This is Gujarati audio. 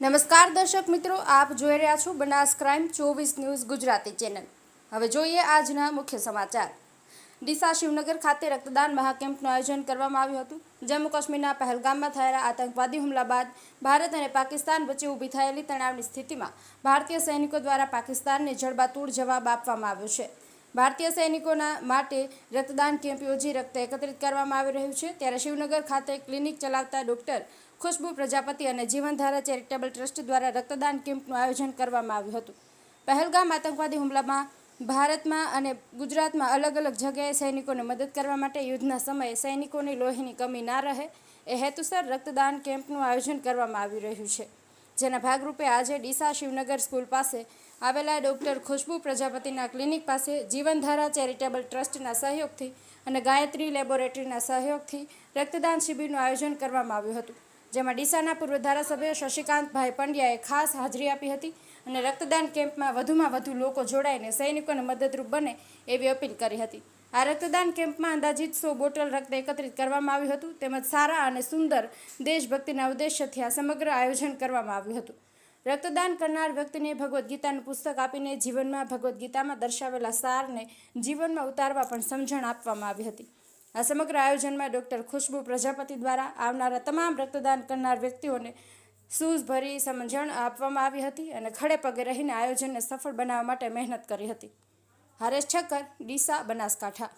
નમસ્કાર દર્શક મિત્રો, આપ જોઈ રહ્યા છો Banas crime 24 news Gujarati channel. હવે જોઈએ આજના મુખ્ય સમાચાર। ડીસા શિવનગર ખાતે રક્તદાન મહાકેમ્પનું આયોજન કરવામાં આવ્યું હતું। જમ્મુ કાશ્મીરના પહેલગામમાં થયેલા આતંકવાદી હુમલા બાદ ભારત અને પાકિસ્તાન વચ્ચે ઊભી થયેલી તણાવની સ્થિતિમાં ભારતીય સૈનિકો દ્વારા પાકિસ્તાનને જડબાતોડ જવાબ આપવામાં આવ્યો છે। ભારતીય સૈનિકોના માટે રક્તદાન કેમ્પ યોજી રક્ત એકત્રિત કરવામાં આવી રહ્યું છે। ત્યારે શિવનગર ખાતે ક્લિનિક ચલાવતા ડોક્ટર ખુશ્બુ પ્રજાપતિ અને જીવનધારા ચેરિટેબલ ટ્રસ્ટ દ્વારા રક્તદાન કેમ્પનું આયોજન કરવામાં આવ્યું હતું। પહેલગામ આતંકવાદી હુમલામાં ભારતમાં અને ગુજરાતમાં અલગ અલગ જગ્યાએ સૈનિકોને મદદ કરવા માટે યુદ્ધના સમયે સૈનિકોની લોહીની કમી ના રહે એ હેતુસર રક્તદાન કેમ્પનું આયોજન કરવામાં આવી રહ્યું છે। જેના ભાગરૂપે આજે ડીસા શિવનગર સ્કૂલ પાસે આવેલા ડોક્ટર ખુશ્બુ પ્રજાપતિના ક્લિનિક પાસે જીવનધારા ચેરિટેબલ ટ્રસ્ટના સહયોગથી અને ગાયત્રી લેબોરેટરીના સહયોગથી રક્તદાન શિબિરનું આયોજન કરવામાં આવ્યું હતું। જેમાં ડીસાના પૂર્વ ધારાસભ્ય શશિકાંતભાઈ પંડ્યાએ ખાસ હાજરી આપી હતી અને રક્તદાન કેમ્પમાં વધુમાં વધુ લોકો જોડાઈને સૈનિકોને મદદરૂપ બને એવી અપીલ કરી હતી। આ રક્તદાન કેમ્પમાં અંદાજિત 100 બોટલ રક્ત એકત્રિત કરવામાં આવ્યું હતું। તેમજ સારા અને સુંદર દેશભક્તિના ઉદ્દેશ્યથી આ સમગ્ર આયોજન કરવામાં આવ્યું હતું। રક્તદાન કરનાર વ્યક્તિને ભગવદ્ ગીતાનું પુસ્તક આપીને જીવનમાં ભગવદ્ ગીતામાં દર્શાવેલા સારને જીવનમાં ઉતારવા પણ સમજણ આપવામાં આવી હતી। આ સમગ્ર આયોજનમાં ડોક્ટર ખુશ્બુ પ્રજાપતિ દ્વારા આવનારા તમામ રક્તદાન કરનાર વ્યક્તિઓને સૂઝભરી સમજણ આપવામાં આવી હતી અને ખડે પગે રહીને આયોજનને સફળ બનાવવા માટે મહેનત કરી હતી। હરેશ ઠક્કર, ડીસા, બનાસકાંઠા।